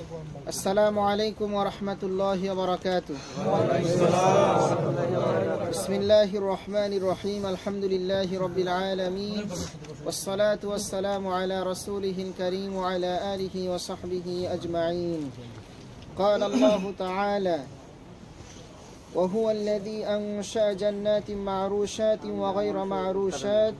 السلام عليكم ورحمة الله وبركاته. بسم الله الرحمن الرحيم. الحمد لله رب العالمين والصلاة والسلام على رسوله الكريم وعلى آله وصحبه أجمعين. قال الله تعالى: وهو الذي أنشأ جنات معروشات وغير معروشات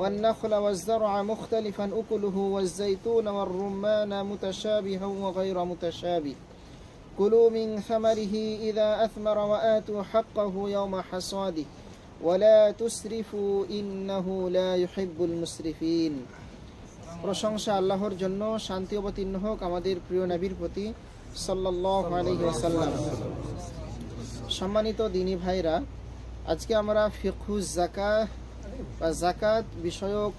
والنخل والزرع مختلفا أكله والزيتون والرمان متشابها وغير متشابه كلوا من ثمره إذا أثمر وآتوا حقه يوم حصاده ولا تسرفوا إنه لا يحب المسرفين. প্রশংসা আল্লাহর জন্য, শান্তি অবতীর্ণ হোক আমাদের প্রিয় নবীর প্রতি সাল্লাল্লাহু আলাইহি ওয়াসাল্লাম। সম্মানিত দ্বীনী ভাইরা, আজকে আমরা ফিকহুজ যাকাত বা যাকাত বিষয়ক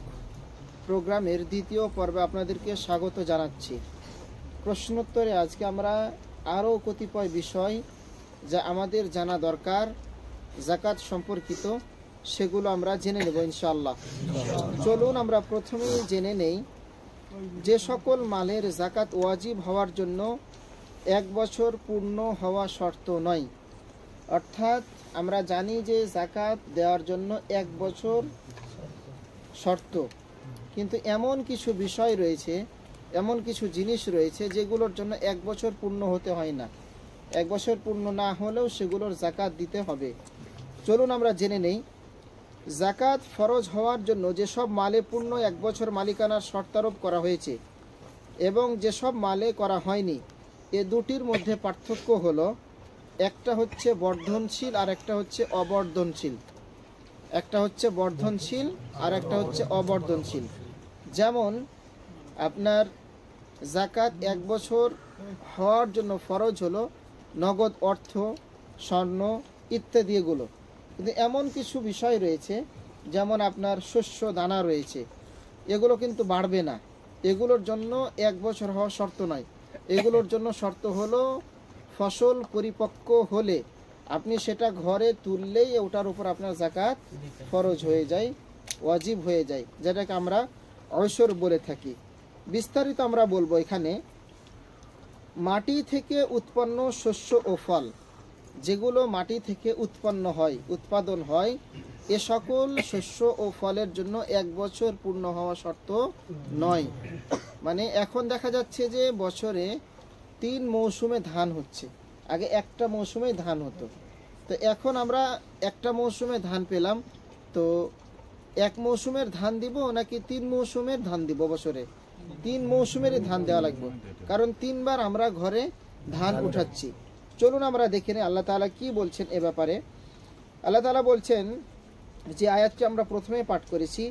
প্রোগ্রামের দ্বিতীয় পর্বে আপনাদেরকে স্বাগত জানাচ্ছি। প্রশ্নোত্তরে আজকে আমরা আরও কতিপয় বিষয় যা আমাদের জানা দরকার যাকাত সম্পর্কিত, সেগুলো আমরা জেনে নেব ইনশাআল্লাহ। চলুন আমরা প্রথমেই জেনে নেই যে সকল মালের যাকাত ওয়াজিব হওয়ার জন্য 1 বছর পূর্ণ হওয়া শর্ত নয়। অর্থাৎ আমরা জানি যে যাকাত দেওয়ার জন্য 1 বছর শর্ত, কিন্তু এমন কিছু বিষয় রয়েছে, এমন কিছু জিনিস রয়েছে যেগুলোর জন্য 1 বছর পূর্ণ হতে হয় না। 1 বছর পূর্ণ না হলেও সেগুলোর যাকাত দিতে হবে। চলুন আমরা জেনে নেই যাকাত ফরজ হওয়ার জন্য যেসব মালে পূর্ণ 1 বছর মালিকানার শর্তারোপ করা হয়েছে এবং যেসব মালে করা হয়নি, এ দুটির মধ্যে পার্থক্য হলো একটা হচ্ছে বর্ধনশীল আর একটা হচ্ছে অবর্ধনশীল। একটা হচ্ছে বর্ধনশীল আর একটা হচ্ছে অবর্ধনশীল। যেমন আপনার যাকাত 1 বছর হওয়ার জন্য ফরজ হলো নগদ অর্থ, স্বর্ণ ইত্যাদি এগুলো, কিন্তু এমন কিছু বিষয় রয়েছে যেমন আপনার শস্য দানা রয়েছে, এগুলো কিন্তু বাড়বে না, এগুলোর জন্য 1 বছর হওয়া শর্ত নয়। এগুলোর জন্য শর্ত হলো ফসল পরিপক্ক হলে আপনি সেটা ঘরে তুললেই ওটার উপর আপনার যাকাত ফরজ হয়ে যায়, ওয়াজিব হয়ে যায়, যেটাকে আমরা অয়সর বলে থাকি। বিস্তারিত আমরা বলবো। এখানে মাটি থেকে উৎপন্ন শস্য ও ফল, যেগুলো মাটি থেকে উৎপন্ন হয়, উৎপাদন হয়, এ সকল শস্য ও ফলের জন্য 1 বছর পূর্ণ হওয়া শর্ত নয়। মানে এখন দেখা যাচ্ছে যে বছরে 3 মৌসুমে ধান হচ্ছে, আগে একটা মৌসুমে ধান হতো, তো এখন আমরা একটা মৌসুমে ধান পেলাম, তো 1 মৌসুমের ধান দিব নাকি 3 মৌসুমের ধান দিব? বছরে 3 মৌসুমেরই ধান দেওয়া লাগবে, কারণ 3 বার আমরা ঘরে ধান উঠাচ্ছি। চলুন আমরা দেখে নিই আল্লাহ তাআলা কি বলছেন এ ব্যাপারে। আল্লাহ তাআলা বলছেন, যে আয়াতটি আমরা প্রথমে পাঠ করেছি,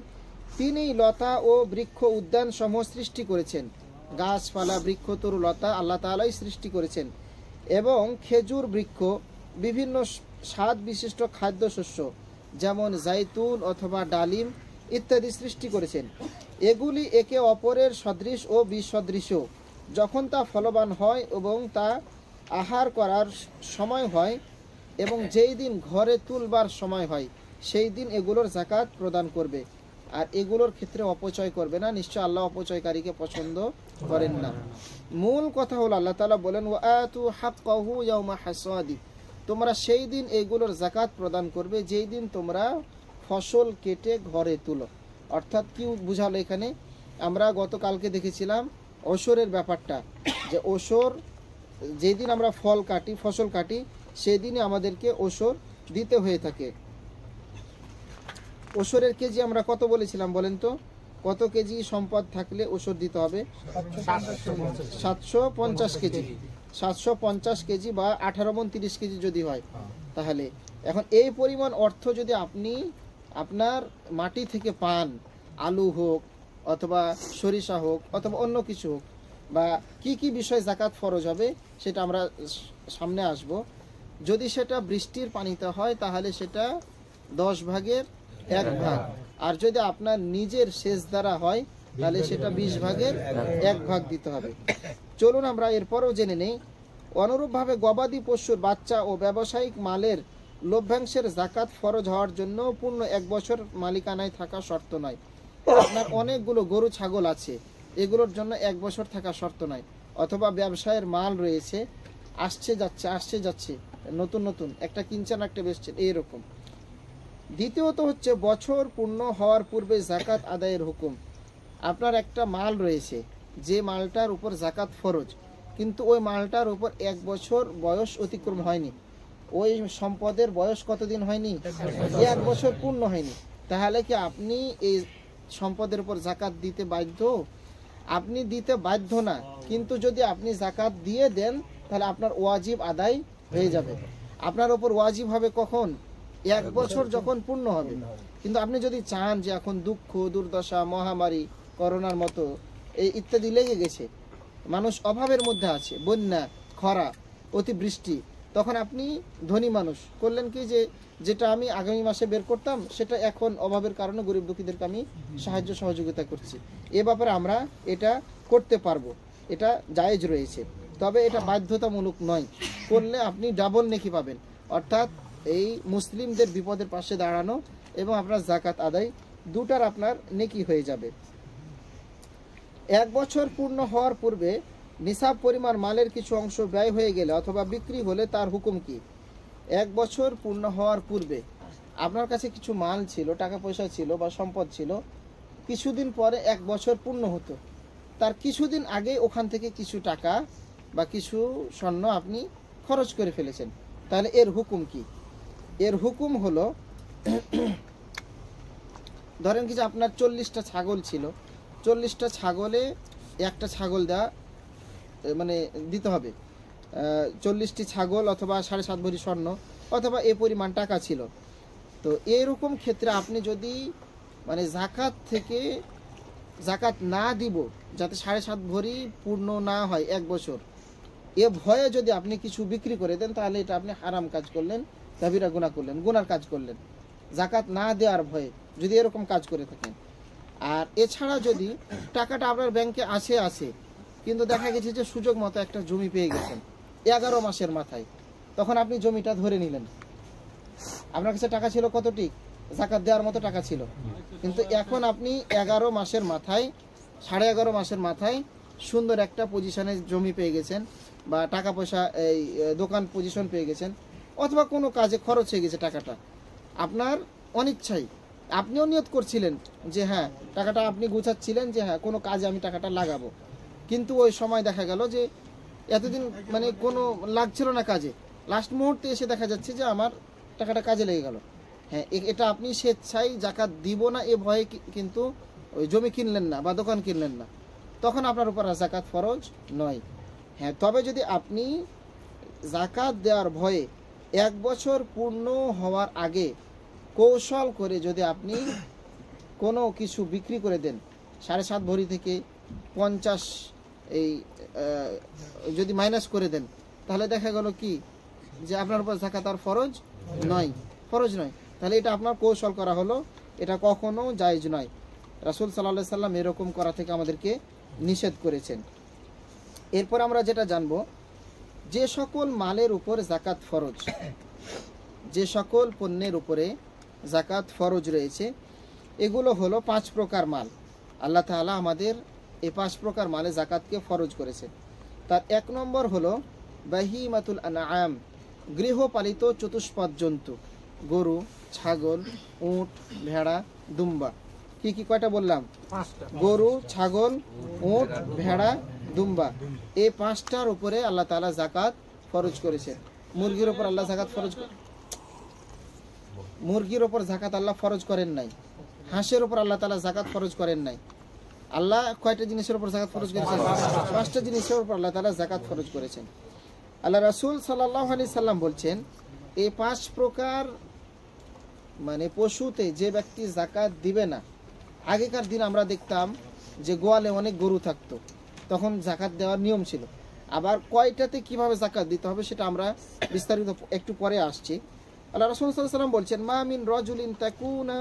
তিনি লতা ও বৃক্ষ উদ্যান সমূহ সৃষ্টি করেছেন। গাছপালা, বৃক্ষ, তরু লতা আল্লাহ তাআলাই সৃষ্টি করেছেন, এবং খেজুর বৃক্ষ, বিভিন্ন স্বাদ বিশিষ্ট খাদ্যশস্য যেমন জাইতুন অথবা ডালিম ইত্যাদি সৃষ্টি করেছেন। এগুলি একে অপরের সদৃশ ও বিসদৃশ। যখন তা ফলবান হয় এবং তা আহার করার সময় হয় এবং যেই দিন ঘরে তুলবার সময় হয়, সেই দিন এগুলোর যাকাত প্রদান করবে, আর এগুলোর ক্ষেত্রে অপচয় করবে না। নিশ্চয় আল্লাহ অপচয়কারীকে পছন্দ করেন না। মূল কথা হলো আল্লাহ তাআলা বলেন, ওয়াতু হাক্কাহু ইয়াওমা হাসাদি, তোমরা সেই দিন এগুলোর যাকাত প্রদান করবে যেই দিন তোমরা ফসল কেটে ঘরে তুলো। অর্থাৎ কি বুঝালো এখানে? আমরা গতকালকে দেখেছিলাম ওসরের ব্যাপারটা, যে ওসর যেদিন আমরা ফসল কাটি সেই দিনে আমাদেরকে ওসর দিতে হয়ে থাকে। ওসরের কেজি আমরা কত বলেছিলাম বলেন তো? কত কেজি সম্পদ থাকলে ওসর দিতে হবে? 750 কেজি। 750 কেজি বা 18 মণ 30 কেজি যদি হয়, তাহলে এখন এই পরিমাণ অর্থ যদি আপনি আপনার মাটি থেকে পান, আলু হোক অথবা সরিষা হোক অথবা অন্য কিছু হোক, বা কি কি বিষয় যাকাত ফরজ হবে সেটা আমরা সামনে আসব। যদি সেটা বৃষ্টির পানিতে হয় তাহলে সেটা 10 ভাগের 1 ভাগ, আর যদি আপনার নিজের সেচ দ্বারা হয় তাহলে সেটা 20 ভাগের 1 ভাগ দিতে হবে। চলুন আমরা এরপরও জেনে নেই। অনুরূপভাবে গবাদি পশুর বাচ্চা ও ব্যবসায়িক মালের লভ্যাংশের যাকাত ফরজ হওয়ার জন্য পূর্ণ 1 বছর মালিকানায় থাকা শর্ত নয়। আপনার অনেকগুলো গরু ছাগল আছে, এগুলোর জন্য 1 বছর থাকা শর্ত নয়। অথবা ব্যবসায়ের মাল রয়েছে, আসছে যাচ্ছে, নতুন নতুন একটা কিনছেন একটা বেচছেন এইরকম। দ্বিতীয়ত হচ্ছে বছর পূর্ণ হওয়ার পূর্বে জাকাত আদায়ের হুকুম। আপনার একটা মাল রয়েছে, যে মালটার উপর জাকাত ফরজ, কিন্তু ওই মালটার উপর 1 বছর বয়স অতিক্রম হয়নি, ওই সম্পদের বয়স কতদিন হয়নি? 1 বছর পূর্ণ হয়নি। তাহলে কি আপনি এই সম্পদের উপর জাকাত দিতে বাধ্য? আপনি দিতে বাধ্য না, কিন্তু যদি আপনি জাকাত দিয়ে দেন তাহলে আপনার ওয়াজিব আদায় হয়ে যাবে। আপনার উপর ওয়াজিব হবে কখন? 1 বছর যখন পূর্ণ হবে। কিন্তু আপনি যদি চান যে এখন দুঃখ দুর্দশা মহামারী করোনার মতো এই ইত্যাদি লেগে গেছে, মানুষ অভাবের মধ্যে আছে, বন্যা খরা অতিবৃষ্টি, তখন আপনি ধনী মানুষ করলেন কি যে যেটা আমি আগামী মাসে বের করতাম সেটা এখন অভাবের কারণে গরিব দুঃখীদেরকে আমি সাহায্য সহযোগিতা করছি, এ ব্যাপারে আমরা এটা করতে পারবো, এটা জায়েজ রয়েছে। তবে এটা বাধ্যতামূলক নয়, করলে আপনি ডাবল নেকি পাবেন, অর্থাৎ এই মুসলিমদের বিপদের পাশে দাঁড়ানো এবং আপনার জাকাত আদায় দুটার আপনার নেকি হয়ে যাবে। 1 বছর পূর্ণ হওয়ার পূর্বে নিসাব পরিমাণ মালের কিছু অংশ ব্যয় হয়ে গেলে অথবা বিক্রি হলে তার হুকুম কি? 1 বছর পূর্ণ হওয়ার পূর্বে আপনার কাছে কিছু মাল ছিল, টাকা পয়সা ছিল বা সম্পদ ছিল, কিছুদিন পরে 1 বছর পূর্ণ হতো, তার কিছুদিন আগে ওখান থেকে কিছু টাকা বা কিছু স্বর্ণ আপনি খরচ করে ফেলেছেন, তাহলে এর হুকুম কি? এর হুকুম হলো, ধরেন কি যে আপনার 40টা ছাগল ছিল, 40টা ছাগলে একটা ছাগল দেওয়া মানে দিতে হবে, 40টি ছাগল অথবা 7.5 ভরি স্বর্ণ অথবা এ পরিমাণ টাকা ছিল। তো এরকম ক্ষেত্রে আপনি যদি মানে জাকাত না দিব যাতে 7.5 ভরি পূর্ণ না হয় 1 বছর, এ ভয়ে যদি আপনি কিছু বিক্রি করে দেন তাহলে এটা আপনি হারাম কাজ করলেন, কাবিরা গুনাহ করলেন, গুনার কাজ করলেন, জাকাত না দেওয়ার ভয়ে যদি এরকম কাজ করে থাকেন। আর এছাড়া যদি টাকাটা আপনার ব্যাংকে আছে কিন্তু দেখা গেছে যে সুযোগ মতো একটা জমি পেয়ে গেছেন 11 মাসের মাথায়, তখন আপনি জমিটা ধরে নিলেন, আপনার কাছে টাকা ছিল কতটি? জাকাত দেওয়ার মতো টাকা ছিল, কিন্তু এখন আপনি 11 মাসের মাথায় 11.5 মাসের মাথায় সুন্দর একটা পজিশনে জমি পেয়ে গেছেন বা টাকা পয়সা এই দোকান পজিশন পেয়ে গেছেন, অথবা কোনো কাজে খরচ হয়ে গেছে টাকাটা আপনার অনিচ্ছায়, আপনিও নিয়ত করছিলেন যে হ্যাঁ টাকাটা আপনি গুছাচ্ছিলেন যে হ্যাঁ কোনো কাজে আমি টাকাটা লাগাবো, কিন্তু ওই সময় দেখা গেল যে এতদিন মানে কোনো লাগছিল না কাজে, লাস্ট মুহূর্তে এসে দেখা যাচ্ছে যে আমার টাকাটা কাজে লেগে গেল। হ্যাঁ, এটা আপনি স্বেচ্ছায় জাকাত দিব না এ ভয়ে কিন্তু ওই জমি কিনলেন না বা দোকান কিনলেন না, তখন আপনার উপর জাকাত ফরজ নয়। হ্যাঁ, তবে যদি আপনি জাকাত দেওয়ার ভয়ে 1 বছর পূর্ণ হওয়ার আগে কৌশল করে যদি আপনি কোনো কিছু বিক্রি করে দেন, 7.5 ভরি থেকে 50 এই যদি মাইনাস করে দেন, তাহলে দেখা গেল কি যে আপনার উপর জাকাত আর ফরজ নয়, তাহলে এটা আপনার কৌশল করা হলো, এটা কখনো জায়েজ নয়। রাসূল সাল্লাল্লাহু আলাইহি সাল্লাম এরকম করা থেকে আমাদেরকে নিষেধ করেছেন। এরপর আমরা যেটা জানবো, যে সকল মালের উপর জাকাত ফরজ, যে সকল পণ্যের উপরে জাকাত ফরজ রয়েছে এগুলো হলো 5 প্রকার মাল। আল্লাহ তাআলা আমাদের এই 5 প্রকার মালে জাকাতকে ফরজ করেছে। তার 1 নম্বর হলো বাহিমাতুল আনআম, গৃহপালিত চতুষ্পদ জন্তু, গরু, ছাগল, উট, ভেড়া, দুম্বা। কি কয়টা বললাম? 5টা। গরু, ছাগল, উট, ভেড়া, দুম্বা, এই 5টার উপরে আল্লাহ তাআলা জাকাত ফরজ করেছে। মুরগির উপর আল্লাহ জাকাত মুরগির উপর জাকাত আল্লাহ ফরজ করেন নাই, হাঁসের উপর আল্লাহ তাআলা জাকাত ফরজ করেন নাই। আল্লাহ কয়টা জিনিসের উপর জাকাত ফরজ করেছেন? 5টা জিনিসের উপর আল্লাহ তাআলা জাকাত ফরজ করেছেন। আল্লাহ রাসূল সাল্লাল্লাহু আলাইহি সাল্লাম বলছেন, এই 5 প্রকার মানে পশুতে যে ব্যক্তি জাকাত দিবে না, আগেকার দিন আমরা দেখতাম যে গোয়ালে অনেক গরু থাকতো, তখন জাকাত দেওয়ার নিয়ম ছিল। আবার কয়টাতে কিভাবে জাকাত দিতে হবে সেটা আমরা বিস্তারিত একটু পরে আসছি। আল্লাহ রাসূল সাল্লাল্লাহু আলাইহি সাল্লাম বলছেন, মা মিন রাজুলিন তাকুনা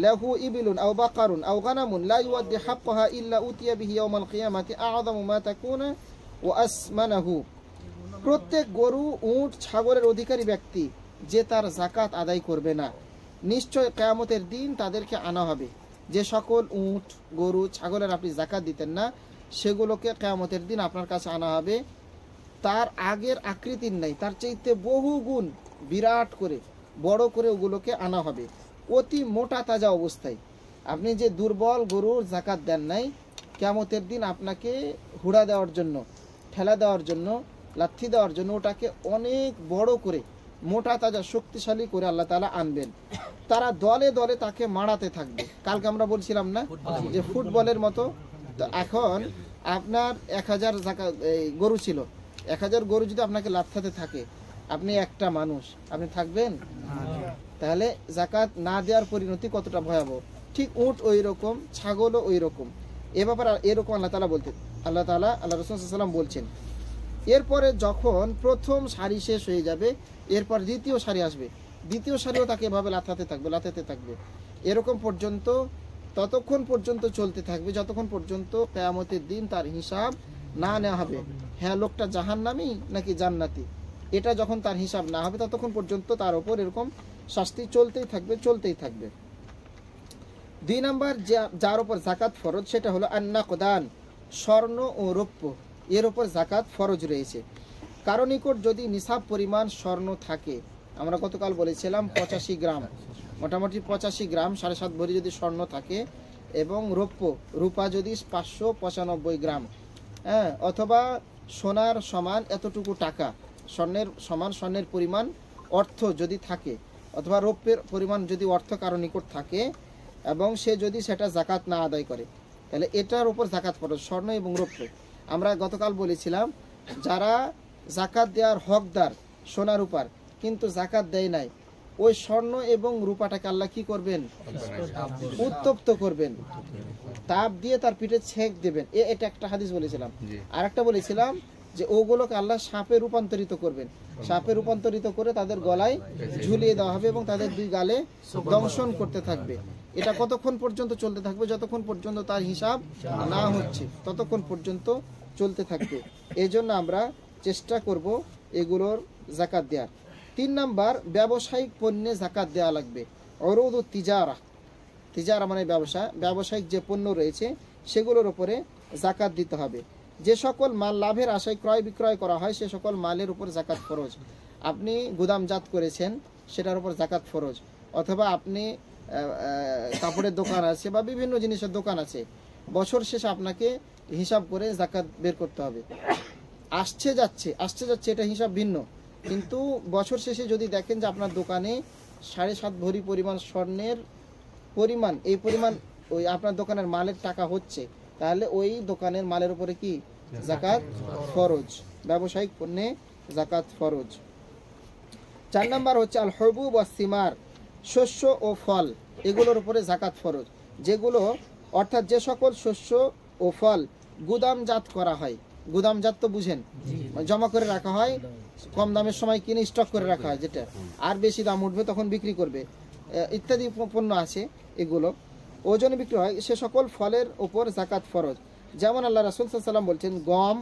লাহু ইবিলুন আও বাকারুন আও গানামুন লা ইউদ্দি হাক্কাহা ইল্লা উতিয়া বিহি ইয়াওমাল কিয়ামাতি আ'যামু মা তাকুনা ওয়া আসমানাহু। প্রত্যেক গরু, উট, ছাগলের অধিকারী ব্যক্তি যে তার জাকাত আদায় করবে না, নিশ্চয় কিয়ামতের দিন তাদেরকে আনা হবে। যে সকল উট, গরু, ছাগলের আপনি জাকাত দিতেন না, সেগুলোকে কিয়ামতের দিন আপনার কাছে আনা হবে। তার আগের আকৃতির নাই, তার চাইতে বহু গুণ বিরাট করে বড় করে ওগুলোকে আনা হবে অতি মোটা তাজা অবস্থায়। আপনি যে দুর্বল গরুর জাকাত দেন নাই, কিয়ামতের দিন আপনাকে হুড়া দেওয়ার জন্য, ঠেলা দেওয়ার জন্য, লাথি দেওয়ার জন্য ওটাকে অনেক বড় করে মোটা তাজা শক্তিশালী করে আল্লাহ তাআলা আনবেন। তারা দলে দলে তাকে মারাতে থাকবে। কালকে আমরা বলছিলাম না যে ফুটবলের মতো। তো এখন আপনার 1000 জাকাত গরু ছিল, 1000 গরু যদি আপনাকে লাথাতে থাকে, আপনি একটা মানুষ, আপনি থাকবেন? তাহলে জাকাত না দেওয়ার পরিণতি কতটা ভয়াবহ। ঠিক উট ওই রকম, ছাগলও ওই রকম। এ ব্যাপারে এরকম আল্লাহ তাআলা বলতেন, আল্লাহ রাসূল সাল্লাল্লাহু আলাইহি ওয়াসাল্লাম বলছেন। এরপরে যখন প্রথম সারি শেষ হয়ে যাবে, এরপর দ্বিতীয় সারি আসবে, দ্বিতীয় সারিও তাকে এভাবে লাথাতে থাকবে এরকম পর্যন্ত, ততক্ষণ পর্যন্ত চলতে থাকবে যতক্ষণ পর্যন্ত কিয়ামতের দিন তার হিসাব না নেওয়া হবে। হ্যাঁ, লোকটা জাহান্নামী নাকি জান্নাতি, এটা যখন তার হিসাব না হবে ততক্ষণ পর্যন্ত তার উপর এরকম শাস্তি চলতেই থাকবে। 2 নম্বর যার উপর জাকাত ফরজ সেটা হলো আন-নাকদান, স্বর্ণ ও রৌপ্য, এর উপর জাকাত ফরজ রয়েছে। কারো নিকট যদি নিসাব পরিমাণ স্বর্ণ থাকে, আমরা গতকাল বলেছিলাম 85 গ্রাম, মোটামুটি 85 গ্রাম 7.5 ভরি যদি স্বর্ণ থাকে, এবং রূপা যদি 595 গ্রাম, হ্যাঁ, অথবা সোনার সমান এতটুকু টাকা, স্বর্ণের সমান স্বর্ণের পরিমাণ অর্থ যদি থাকে, অথবা রৌপ্যের পরিমাণ যদি অর্থ কারো নিকট থাকে, এবং সে যদি সেটা জাকাত না আদায় করে, তাহলে এটার উপর জাকাত ফরজ, স্বর্ণ এবং রৌপ্য। আমরা গতকাল বলেছিলাম যারা জাকাত দেওয়ার হকদার সোনার উপর, কিন্তু জাকাত দেয় নাই, ওই স্বর্ণ এবং রূপাটাকে আল্লাহ কি করবেন? উত্তপ্ত করবেন, তাপ দিয়ে তার পিঠে ছেক দেবেন। এটা একটা হাদিস বলেছিলাম। আর একটা বলেছিলাম যে ওগুলোকে আল্লাহ সাপে রূপান্তরিত করবেন, সাপে রূপান্তরিত করে তাদের গলায় ঝুলিয়ে দেওয়া হবে এবং তাদের 2 গালে দংশন করতে থাকবে। এটা কতক্ষণ পর্যন্ত চলতে থাকবে? যতক্ষণ পর্যন্ত তার হিসাব না হচ্ছে ততক্ষণ পর্যন্ত চলতে থাকবে। এই জন্য আমরা চেষ্টা করব এগুলোর জাকাত দেওয়ার। 3 নাম্বার, ব্যবসায়িক পণ্যে জাকাত দেওয়া লাগবে। অরুদ তিজারা মানে ব্যবসা, ব্যবসায়িক যে পণ্য রয়েছে সেগুলোর উপরে জাকাত দিতে হবে। যে সকল মাল লাভের আশায় ক্রয় বিক্রয় করা হয় সে সকল মালের উপর জাকাত ফরজ। আপনি গুদামজাত করেছেন, সেটার উপর জাকাত ফরজ। অথবা আপনি কাপড়ের দোকান আছে বা বিভিন্ন জিনিসের দোকান আছে, বছর শেষে আপনাকে হিসাব করে জাকাত বের করতে হবে। আসছে যাচ্ছে এটা হিসাব ভিন্ন, কিন্তু বছর শেষে যদি দেখেন যে আপনার দোকানে 7.5 ভরি পরিমাণ স্বর্ণের পরিমাণ, এই পরিমাণ ওই আপনার দোকানের মালের টাকা হচ্ছে, তাহলে ওই দোকানের মালের উপরে কি জাকাত ফরজ, ব্যবসায়িক পণ্যে জাকাত ফরজ। 4 নাম্বার হচ্ছে আল হুবুব ওয়াস সিমার, শস্য ও ফল, এগুলোর উপরে জাকাত ফরজ। যেগুলো অর্থাৎ যে সকল শস্য ও ফল গুদামজাত করা হয়, গুদামজাত তো বুঝেন, জমা করে রাখা হয়, কম দামের সময় কিনে স্টক করে রাখা হয়, যেটা আর বেশি দাম উঠবে তখন বিক্রি করবে, ইত্যাদি পণ্য আছে, এগুলো ওজনে বিক্রি হয়, সে সকল ফলের উপর জাকাত ফরজ। যেমন আল্লাহ রাসূল সাল্লাল্লাহু আলাইহি ওয়াসাল্লাম বলছেন গম,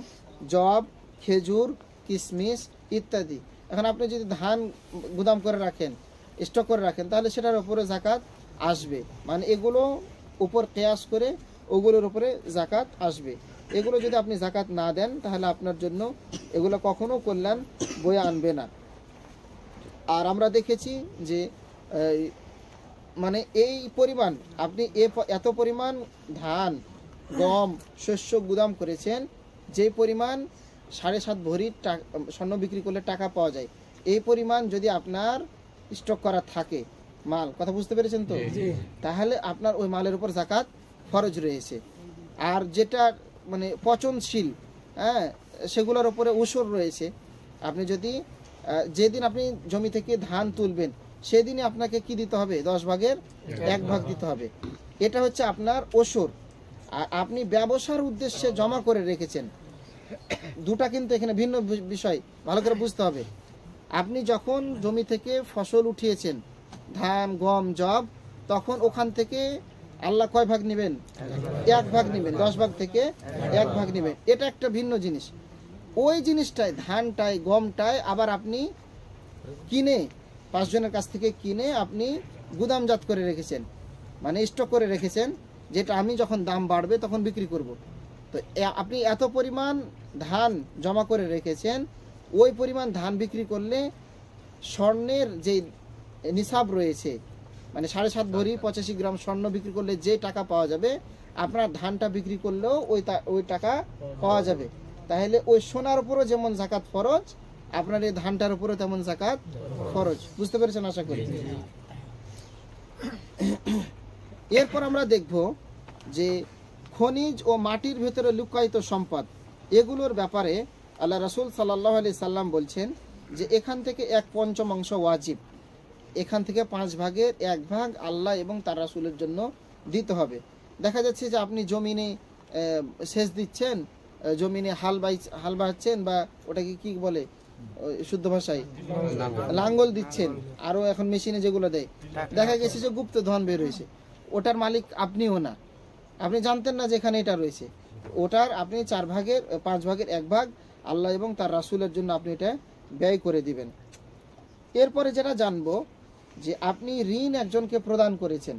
জব, খেজুর, কিশমিশ ইত্যাদি। এখন আপনি যদি ধান গুদাম করে রাখেন, স্টক করে রাখেন, তাহলে সেটার উপরে জাকাত আসবে, মানে এগুলো উপর কিয়াস করে ওগুলোর উপরে জাকাত আসবে। এগুলো যদি আপনি জাকাত না দেন তাহলে আপনার জন্য এগুলো কখনো কল্যাণ বয়ে আনবে না। আর আমরা দেখেছি যে মানে এই পরিমাণ আপনি এত পরিমাণ ধান, গম, শস্য গুদাম করেছেন, যে পরিমাণ 7.5 ভরির স্বর্ণ বিক্রি করলে টাকা পাওয়া যায়, এই পরিমাণ যদি আপনার স্টক করা থাকে মাল, কথা বুঝতে পেরেছেন তো, তাহলে আপনার ওই মালের উপর জাকাত ফরজ রয়েছে। আর যেটা মানে পচনশীল, হ্যাঁ, সেগুলোর উপরে উসর রয়েছে। আপনি যদি যেদিন আপনি জমি থেকে ধান তুলবেন সেদিনই আপনাকে কি দিতে হবে? 10 ভাগের 1 ভাগ দিতে হবে। এটা হচ্ছে আপনার ওসর। আর আপনি ব্যবসার উদ্দেশ্যে জমা করে রেখেছেন, দুটা কিন্তু এখানে ভিন্ন বিষয়, ভালো করে বুঝতে হবে। আপনি যখন জমি থেকে ফসল উঠিয়েছেন, ধান, গম, জব, তখন ওখান থেকে আল্লাহ কয় ভাগ নেবেন? 1 ভাগ নেবেন, 10 ভাগ থেকে 1 ভাগ নেবেন। এটা একটা ভিন্ন জিনিস। ওই জিনিসটাই, ধানটাই, গমটাই আবার আপনি কিনে 5 জনের কাছ থেকে কিনে আপনি গুদামজাত করে রেখেছেন, মানে স্টক করে রেখেছেন, যেটা আমি যখন দাম বাড়বে তখন বিক্রি করব। তো আপনি এত পরিমাণ ধান জমা করে রেখেছেন, ওই পরিমাণ ধান বিক্রি করলে স্বর্ণের যে নিসাব রয়েছে, মানে 7.5 ভরি 85 গ্রাম স্বর্ণ বিক্রি করলে যে টাকা পাওয়া যাবে, আপনার ধানটা বিক্রি করলেও ওই টাকা পাওয়া যাবে। তাহলে ওই সোনার উপরও যেমন জাকাত ফরজ, আপনার এই ধানটার উপরও তেমন জাকাত ফরজ। বুঝতে পেরেছেন আশা করি। এরপর আমরা দেখব যে খনিজ ও মাটির ভেতরে লুকায়িত সম্পদ, এগুলোর ব্যাপারে আল্লাহ রাসূল সাল্লাল্লাহু আলাইহি সাল্লাম বলছেন যে এখান থেকে 1/5 ওয়াজিব, এখান থেকে 5 ভাগের 1 ভাগ আল্লাহ এবং তার রাসূলের জন্য দিতে হবে। দেখা যাচ্ছে যে আপনি জমিনে সেচ দিচ্ছেন, জমিনে হাল বাচ্ছেন, বা ওটাকে কি বলে শুদ্ধ ভাষায় লাঙ্গল দিচ্ছেন, আরো এখন মেশিনে যেগুলো দেয়, দেখা গেছে যে গুপ্ত ধন বের হয়েছে, ওটার মালিক আপনিও না, আপনি জানতেন না যে এখানে এটা রয়েছে, ওটার আপনি 4 ভাগের 5 ভাগের 1 ভাগ আল্লাহ এবং তার রাসূলের জন্য আপনি এটা ব্যয় করে দিবেন। এরপরে যেটা জানবো যে আপনি ঋণ একজনকে প্রদান করেছেন,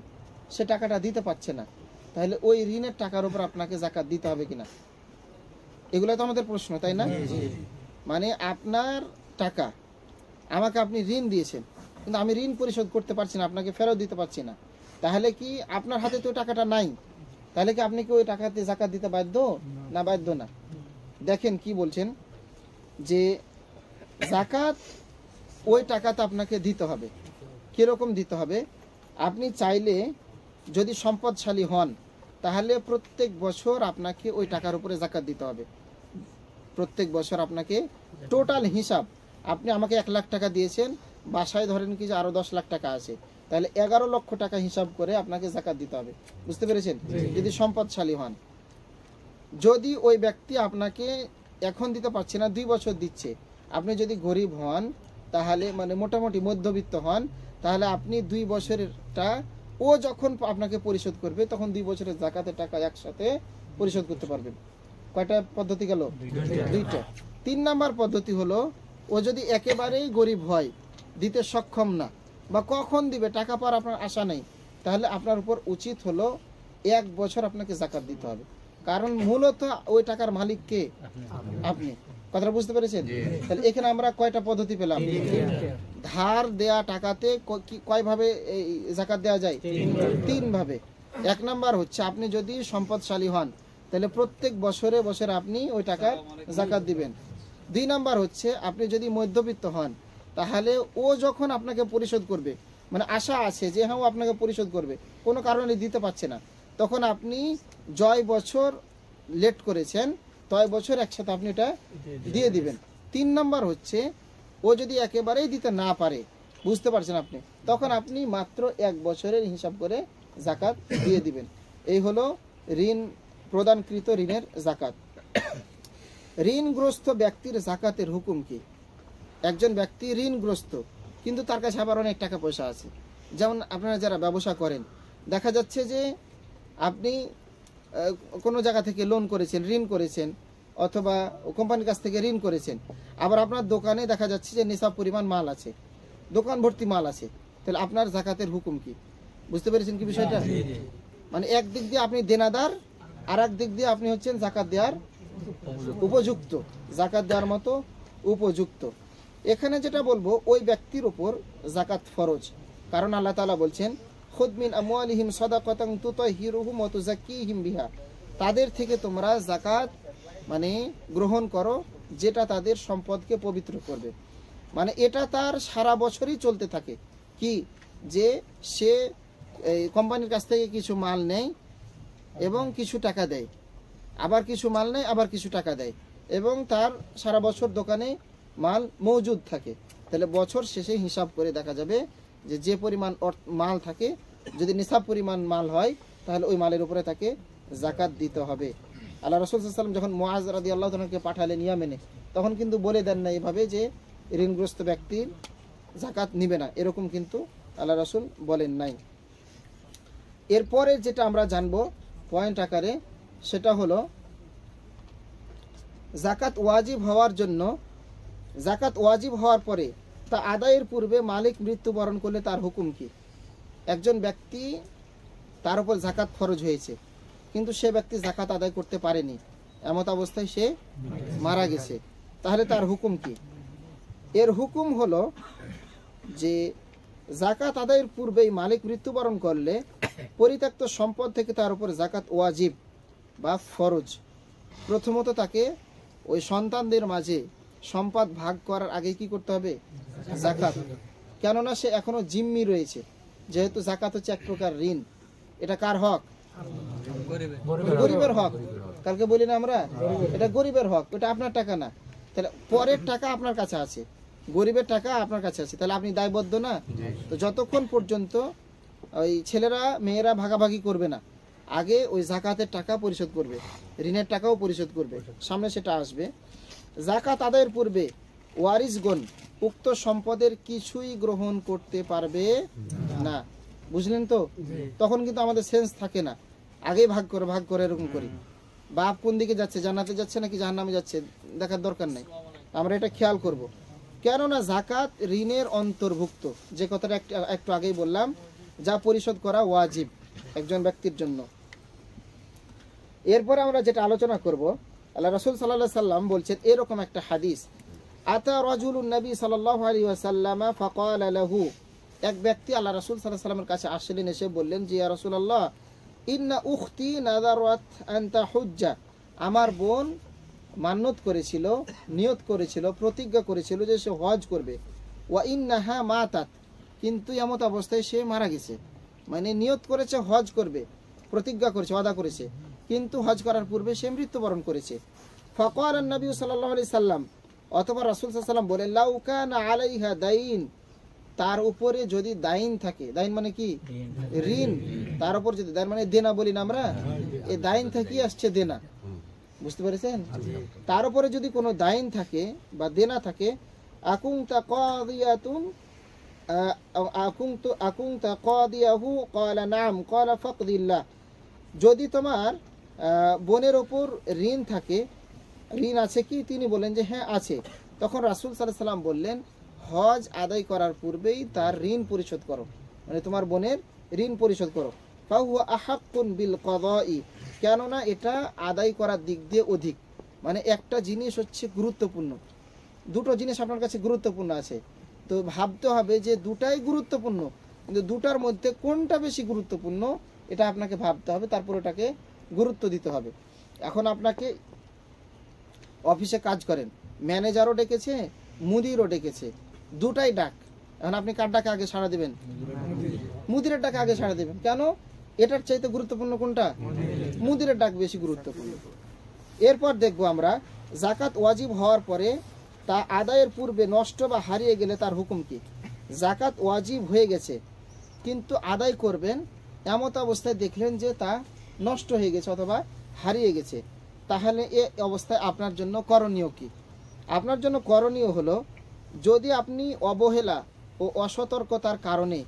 সে টাকাটা দিতে পারছে না, তাহলে ওই ঋণের টাকার উপর আপনাকে যাকাত দিতে হবে কিনা, এগুলো তো আমাদের প্রশ্ন, তাই না? মানে আপনার টাকা, আমাকে আপনি ঋণ দিয়েছেন, কিন্তু আমি ঋণ পরিশোধ করতে পারছি না, আপনাকে ফেরত দিতে পারছি না, তাহলে কি আপনার হাতে তো টাকাটা নাই, তাহলে কি আপনি কি ওই টাকাতে যাকাত দিতে বাধ্য না? বাধ্য না। দেখেন কি বলছেন যে যাকাত ওই টাকাতে আপনাকে দিতে হবে। কিরকম দিতে হবে? আপনি চাইলে যদি সম্পদশালী হন, তাহলে প্রত্যেক বছর আপনাকে ওই টাকার উপরে যাকাত দিতে হবে। প্রত্যেক বছর আপনাকে টোটাল হিসাব, আপনি আমাকে 1 লাখ টাকা দিয়েছেন, বাসায় ধরেন কি যে আরো 10 লাখ টাকা আছে, তাহলে 11 লক্ষ টাকা হিসাব করে আপনাকে যাকাত দিতে হবে। বুঝতে পেরেছেন? যদি সম্পদশালী হন। যদি ওই ব্যক্তি আপনাকে এখন দিতে পারছে না, 2 বছর দিচ্ছে, আপনি যদি গরিব হন, তাহলে মানে মোটামুটি মধ্যবিত্ত হন, তাহলে আপনি 2 বছরেরটা ও যখন আপনাকে পরিশোধ করবে, তখন 2 বছরের যাকাতের টাকা একসাথে পরিশোধ করতে পারবেন। কয়টা পদ্ধতি গেল? 2টা। 3 নাম্বার পদ্ধতি হলো, ও যদি একেবারেই গরিব হয়, দিতে সক্ষম না, বা কখন দিবে টাকা পাওয়ার আপনার আশা নেই, তাহলে আপনার উপর উচিত হলো 1 বছর আপনাকে যাকাত দিতে হবে। কারণ মূলত ওই টাকার মালিক কে? আপনি। কথাটা বুঝতে পেরেছেন? তাহলে এখানে আমরা কয়টা পদ্ধতি পেলাম? ধার দেয়া টাকাতে কয় ভাবে যাকাত দেওয়া যায়? 3 ভাবে। 1 নাম্বার হচ্ছে, আপনি যদি সম্পদশালী হন, তাহলে প্রত্যেক বছরে বছরে আপনি ওই টাকার যাকাত দিবেন। 2 নাম্বার হচ্ছে, আপনি যদি মধ্যবিত্ত হন, তাহলে ও যখন আপনাকে পরিশোধ করবে, মানে আশা আছে যে হ্যাঁ ও আপনাকে পরিশোধ করবে, কোনো কারণে দিতে পারছে না, তখন আপনি জয় বছর লেট করেছেন, তয় বছর একসাথে আপনি এটা দিয়ে দিবেন। 3 নাম্বার হচ্ছে, ও যদি একেবারেই দিতে না পারে, বুঝতে পারছেন আপনি, তখন আপনি মাত্র 1 বছরের হিসাব করে যাকাত দিয়ে দিবেন। এই হলো ঋণ প্রদানকৃত ঋণের যাকাত। ঋণগ্রস্ত ব্যক্তির যাকাতের হুকুম কি? একজন ব্যক্তি ঋণগ্রস্ত, কিন্তু তার কাছে আবার অনেক টাকা পয়সা আছে। যেমন আপনারা যারা ব্যবসা করেন, দেখা যাচ্ছে যে আপনি কোনো জায়গা থেকে লোন করেছেন, ঋণ করেছেন, অথবা কোম্পানির কাছ থেকে ঋণ করেছেন, আবার আপনার দোকানে দেখা যাচ্ছে যে নিসাব পরিমাণ মাল আছে, দোকান ভর্তি মাল আছে, তাহলে আপনার যাকাতের হুকুম কি? বুঝতে পেরেছেন কি বিষয়টা? মানে এক দিক দিয়ে আপনি দেনাদার, আর এক দিক দিয়ে আপনি হচ্ছেন যাকাত দেওয়ার উপযুক্ত, যাকাত দেওয়ার মতো উপযুক্ত। এখানে যেটা বলবো, ওই ব্যক্তির উপর যাকাত ফরজ, কারণ আল্লাহ তাআলা বলছেন, খুদ মিন আমওয়ালিহিম সাদাকাতান তুতাহহিরুহুম ওয়া তুযাক্কিহিম বিহা, তাদের থেকে তোমরা যাকাত মানে গ্রহণ করো, যেটা তাদের সম্পদকে পবিত্র করবে। মানে এটা তার সারা বছরই চলতে থাকে, কি যে সে কোম্পানির কাছ থেকে কিছু মাল নেয় এবং কিছু টাকা দেয়, আবার কিছু মাল নেয়, আবার কিছু টাকা দেয়, এবং তার সারা বছর দোকানে মাল মজুদ থাকে। তাহলে বছর শেষে হিসাব করে দেখা যাবে যে যে পরিমাণ মাল থাকে, যদি নিসাব পরিমাণ মাল হয়, তাহলে ওই মালের উপরে তাকে যাকাত দিতে হবে। আল্লাহ রাসূল সাল্লাল্লাহু আলাইহি ওয়াসাল্লাম যখন মুআজ রাদিয়াল্লাহু তাআলাকে পাঠালেন ইয়ামেনে, তখন কিন্তু বলে দেন না এভাবে যে ঋণগ্রস্ত ব্যক্তির যাকাত নিবে না, এরকম কিন্তু আল্লাহ রাসূল বলেন নাই। এরপরে যেটা আমরা জানবো পয়েন্ট আকারে, সেটা হলো যাকাত ওয়াজিব হওয়ার জন্য, যাকাত ওয়াজিব হওয়ার পরে তা আদায়ের পূর্বে মালিক মৃত্যুবরণ করলে তার হুকুম কি? একজন ব্যক্তি, তার উপর যাকাত ফরজ হয়েছে, কিন্তু সে ব্যক্তি যাকাত আদায় করতে পারেনি, এমত অবস্থায় সে মারা গেছে, তাহলে তার হুকুম কি? এর হুকুম হলো যে জাকাত আদায়ের পূর্বেই মালিক মৃত্যুবরণ করলে পরিত্যক্ত সম্পদ থেকে তার উপর জাকাত ওয়াজিব বা ফরজ। প্রথমত তাকে ওই সন্তানদের মাঝে সম্পদ ভাগ করার আগে কি করতে হবে? জাকাত। কেননা সে এখনো জিম্মি রয়েছে, যেহেতু জাকাত হচ্ছে এক প্রকার ঋণ। এটা কার হক? গরিবের হক। কালকে বলি না আমরা, এটা গরিবের হক, এটা আপনার টাকা না। তাহলে পরের টাকা আপনার কাছে আছে, গরিবের টাকা আপনার কাছে আছে, তাহলে আপনি দায়বদ্ধ না? তো যতক্ষণ পর্যন্ত ওই ছেলেরা মেয়েরা ভাগাভাগি করবে না, আগে ওই জাকাতের টাকা পরিশোধ করবে, ঋণের টাকাও পরিশোধ করবে, সামনে সেটা আসবে। জাকাত আদায়ের পূর্বে ওয়ারিসগণ উক্ত সম্পদের কিছুই গ্রহণ করতে পারবে না। বুঝলেন তো? তখন কিন্তু আমাদের সেন্স থাকে না, আগেই ভাগ করে এরকম করি। বাপ কোন দিকে যাচ্ছে, জান্নাতে যাচ্ছে নাকি জাহান্নামে যাচ্ছে দেখার দরকার নেই, আমরা এটা খেয়াল করব। কেননা জাকাত ঋণের অন্তর্ভুক্ত, যে কথাটা একটু আগেই বললাম, যা পরিশোধ করা ওয়াজিব একজন ব্যক্তির জন্য। এরপরে আমরা যেটা আলোচনা করব, আল্লাহ রাসূল সাল্লাল্লাহু আলাইহি সাল্লাম বলছেন এরকম একটা হাদিস, আতা রাজুলুন নবী সাল্লাল্লাহু আলাইহি ওয়াসাল্লাম ফাকালা লাহু, এক ব্যক্তি আল্লাহ রাসূল সাল্লাল্লাহু আলাইহি সাল্লামের কাছে আসলেন, এসে বললেন যে ইয়া রাসূলুল্লাহ, ইন্না উখতি নাযারাত আন তাহুজ্জা, আমার বোন মান্নত করেছিল, নিয়ত করেছিল, প্রতিজ্ঞা করেছিল যে সে হজ করবে। ওয়া ইন্নাহা মাতাত, কিন্তু এমত অবস্থায় সে মারা গেছে। মানে নিয়ত করেছে হজ করবে, প্রতিজ্ঞা করেছে, ওয়াদা করেছে, কিন্তু হজ করার পূর্বে সে মৃত্যুবরণ করেছে। ফাকালা নবী সাল্লাল্লাহু আলাইহি সাল্লাম, অথবা রাসূল সাল্লাল্লাহু আলাইহি সাল্লাম বলেন, লাউ কানা আলাইহা দাইন, তার উপরে যদি দাইন থাকে, দাইন মানে কি? ঋণ। তার উপর যদি দাইন মানে দেনা বলি না আমরা, এই দাইন থেকে আসছে দেনা, বুঝতে পেরেছেন? তার উপরে যদি কোনো দাইন থাকে বা দেনা থাকে, আকুনতা কাদিয়াতুন আকুনতা কাদিয়াহু ক্বালা নাম ক্বালা ফাকদিল্লাহ, যদি তোমার বোনের ওপর ঋণ থাকে, ঋণ আছে কি? তিনি বলেন যে হ্যাঁ আছে। তখন রাসূল সাল্লাল্লাহু আলাইহি সাল্লাম বললেন, হজ আদায় করার পূর্বেই তার ঋণ পরিশোধ করো, মানে তোমার বোনের ঋণ পরিশোধ করো। ফাহুয়া আহাক্কুন বিল কাদাই, কেননা এটা আদায় করার দিক দিয়ে অধিক। মানে একটা জিনিস হচ্ছে গুরুত্বপূর্ণ, দুটো জিনিস আপনার কাছে গুরুত্বপূর্ণ আছে, তো ভাবতে হবে যে দুটাই গুরুত্বপূর্ণ, কিন্তু দুটার মধ্যে কোনটা বেশি গুরুত্বপূর্ণ এটা আপনাকে ভাবতে হবে, তারপর ওটাকে গুরুত্ব দিতে হবে। এখন আপনাকে অফিসে কাজ করেন, ম্যানেজারও ডেকেছে, মুদিরও ডেকেছে, দুটাই ডাক। এখন আপনি কার ডাকে আগে সাড়া দেবেন? মুদিরের ডাকে আগে সাড়া দেবেন। কেন? এটার চাইতে গুরুত্বপূর্ণ কোনটা? মুদিরের ডাক বেশি গুরুত্বপূর্ণ। এরপর দেখবো আমরা জাকাত ওয়াজিব হওয়ার পরে তা আদায়ের পূর্বে নষ্ট বা হারিয়ে গেলে তার হুকুম কি? জাকাত ওয়াজিব হয়ে গেছে কিন্তু আদায় করবেন, এমত অবস্থায় দেখলেন যে তা নষ্ট হয়ে গেছে অথবা হারিয়ে গেছে, তাহলে এ অবস্থায় আপনার জন্য করণীয় কি? আপনার জন্য করণীয় হলো, যদি আপনি অবহেলা ও অসতর্কতার কারণে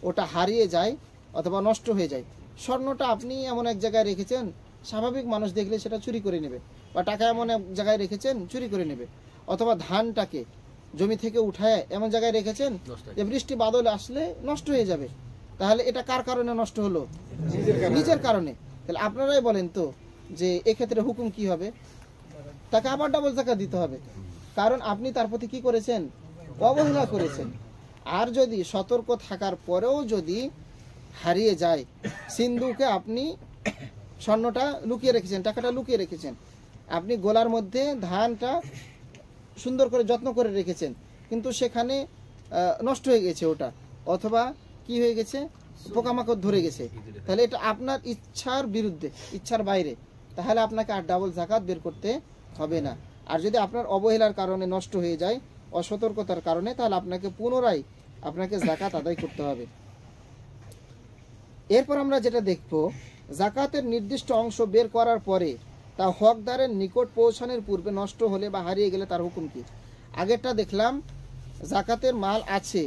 ওটা হারিয়ে যায় অথবা নষ্ট হয়ে যায়, স্বর্ণটা আপনি এমন এক জায়গায় রেখেছেন, স্বাভাবিক মানুষ দেখলে সেটা চুরি করে নেবে, বা টাকা এমন এক জায়গায় রেখেছেন চুরি করে নেবে, অথবা ধানটাকে জমি থেকে উঠায় এমন জায়গায় রেখেছেন যে বৃষ্টি বাদল আসলে নষ্ট হয়ে যাবে, তাহলে এটা কার কারণে নষ্ট হলো? নিজের কারণে। তাহলে আপনারাই বলেন তো যে এক্ষেত্রে হুকুম কি হবে? তাকে আবার ডাবল টাকা দিতে হবে, কারণ আপনি তার প্রতি কি করেছেন? অবহেলা করেছেন। আর যদি সতর্ক থাকার পরেও যদি হারিয়ে যায়, সিন্ধুকে আপনি স্বর্ণটা লুকিয়ে রেখেছেন, টাকাটা লুকিয়ে রেখেছেন, আপনি গোলার মধ্যে ধানটা সুন্দর করে যত্ন করে রেখেছেন, কিন্তু সেখানে নষ্ট হয়ে গেছে ওটা, অথবা কি হয়ে গেছে? পোকামাকড় ধরে গেছে, তাহলে এটা আপনার ইচ্ছার বিরুদ্ধে, ইচ্ছার বাইরে, তাহলে আপনাকে আর ডাবল জাকাত বের করতে হবে না। আর যদি আপনার অবহেলার কারণে নষ্ট হয়ে যায়, অসতর্কতার কারণে, তাহলে আপনাকে পুনরায় জাকাত আদায় করতে হবে। এরপর আমরা যেটা দেখব, জাকাতের নির্দিষ্ট অংশ বের করার পরে তা হকদারের নিকট পৌঁছানোর পূর্বে নষ্ট হলে বা হারিয়ে গেলে তার হুকুম কি? আগেরটা দেখলাম জাকাতের মাল আছে,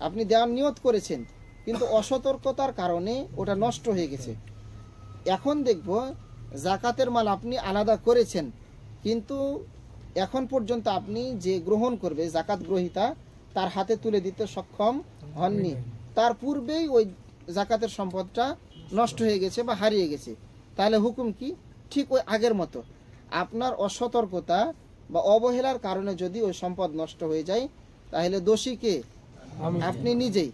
আপনি দেওয়ার নিয়ত করেছেন, কিন্তু অসতর্কতার কারণে ওটা নষ্ট হয়ে গেছে। এখন দেখব জাকাতের মাল আপনি আলাদা করেছেন, কিন্তু এখন পর্যন্ত আপনি যে গ্রহণ করবে জাকাত গ্রহীতা তার হাতে তুলে দিতে সক্ষম হননি, তার পূর্বেই ওই জাকাতের সম্পদটা নষ্ট হয়ে গেছে বা হারিয়ে গেছে, তাহলে হুকুম কি? ঠিক ওই আগের মতো। আপনার অসতর্কতা বা অবহেলার কারণে যদি ওই সম্পদ নষ্ট হয়ে যায়, তাহলে দোষী কে? আপনি নিজেই।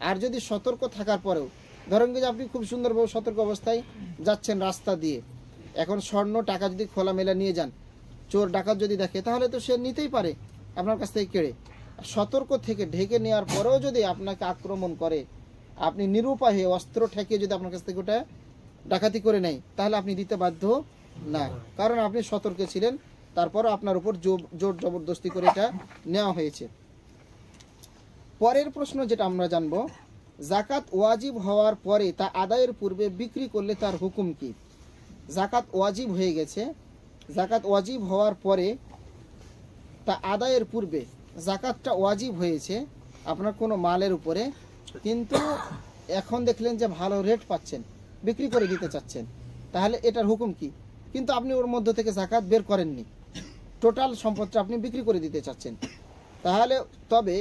আর যদি সতর্ক থাকার পরেও, ধরেন যে আপনি খুব সুন্দরভাবে সতর্ক অবস্থায় যাচ্ছেন রাস্তা দিয়ে, এখন স্বর্ণ টাকা যদি খোলামেলা নিয়ে যান, চোর ডাকাত যদি দেখে, তাহলে তো সে নিতেই পারে আপনার কাছ থেকে কেড়ে। সতর্ক থেকে ঢেকে নেওয়ার পরেও যদি আপনাকে আক্রমণ করে, আপনি নিরুপায় হয়ে অস্ত্র ঠেকিয়ে যদি আপনার কাছ থেকে ওটা ডাকাতি করে নেয়, তাহলে আপনি দিতে বাধ্য না, কারণ আপনি সতর্ক ছিলেন। তারপরও আপনার উপর জোর জবরদস্তি করে এটা নেওয়া হয়েছে। পরের প্রশ্ন যেটা আমরা জানবো, জাকাত ওয়াজিব হওয়ার পরে তা আদায়ের পূর্বে বিক্রি করলে তার হুকুম কি? জাকাত ওয়াজিব হয়ে গেছে, জাকাত ওয়াজিব হওয়ার পরে তা আদায়ের পূর্বে জাকাতটা ওয়াজিব হয়েছে আপনার কোনো মালের উপরে, কিন্তু এখন দেখলেন যে ভালো রেট পাচ্ছেন, বিক্রি করে দিতে চাচ্ছেন, তাহলে এটার হুকুম কি? কিন্তু আপনি ওর মধ্য থেকে জাকাত বের করেননি, টোটাল সম্পদটা আপনি বিক্রি করে দিতে চাচ্ছেন, তাহলে তবে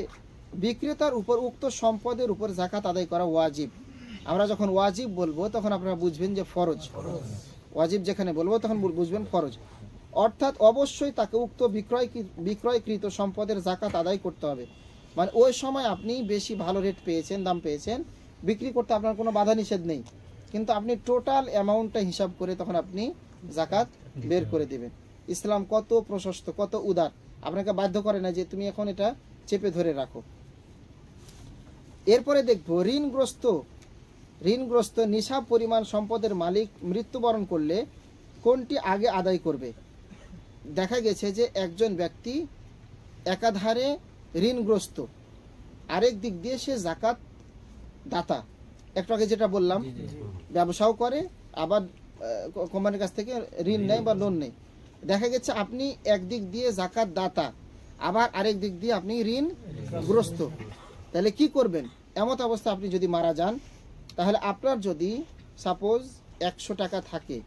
বিক্রেতার উপর উক্ত সম্পদের উপর জাকাত আদায় করা ওয়াজিব। আমরা যখন ওয়াজিব বলবো তখন আপনারা বুঝবেন যে ফরজ। ওয়াজিব যেখানে বলবো তখন বুঝবেন ফরজ, অর্থাৎ অবশ্যই তাকে উক্ত বিক্রয়কৃত সম্পদের জাকাত আদায় করতে হবে। মানে ওই সময় আপনি বেশি ভালো রেট পেয়েছেন, দাম পেয়েছেন, বিক্রি করতে আপনার কোনো বাধা নিষেধ নেই, কিন্তু আপনি টোটাল অ্যামাউন্টটা হিসাব করে তখন আপনি জাকাত বের করে দিবেন। ইসলাম কত প্রশস্ত, কত উদার, আপনাকে বাধ্য করে না যে তুমি এখন এটা চেপে ধরে রাখো। এরপরে দেখবো ঋণগ্রস্ত নিসাব পরিমাণ সম্পদের মালিক মৃত্যুবরণ করলে কোনটি আগে আদায় করবে? দেখা গেছে যে একজন ব্যক্তি একাধারে ঋণগ্রস্ত, আরেক দিক দিয়ে সে জাকাত দাতা, একটু আগে যেটা বললাম, ব্যবসাও করে আবার কোম্পানির কাছ থেকে ঋণ নেয় বা লোন নেয়। দেখা গেছে আপনি একদিক দিয়ে জাকাত দাতা, আবার আরেক দিক দিয়ে আপনি ঋণগ্রস্ত, তাহলে কি করবেন? এমত অবস্থা আপনি যদি মারা যান, তাহলে আপনার যদি সাপোজ 100 টাকা থাকে,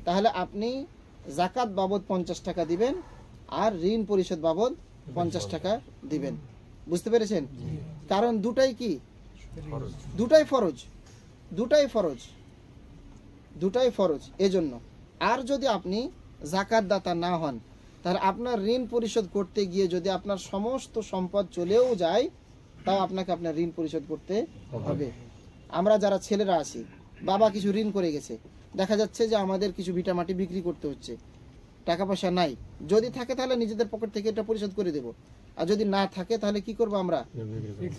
তাহলে আপনি জাকাত বাবদ 50 টাকা দিবেন আর ঋণ পরিশোধ বাবদ 50 টাকা দিবেন। বুঝতে পেরেছেন? কারণ দুটাই কি? দুটাই ফরজ, এজন্য। আর যদি আপনি জাকাত দাতা না হন, তাহলে আপনার ঋণ পরিশোধ করতে গিয়ে যদি আপনার সমস্ত সম্পদ চলেও যায়, তাও আপনাকে আপনার ঋণ পরিশোধ করতে হবে। আমরা যারা ছেলেরা আছি, বাবা কিছু ঋণ করে গেছে, দেখা যাচ্ছে যে আমাদের কিছু ভিটামাটি বিক্রি করতে হচ্ছে, টাকা পয়সা নাই, যদি থাকে তাহলে নিজেদের পকেট থেকে এটা পরিশোধ করে দেব, আর যদি না থাকে তাহলে কি করব? আমরা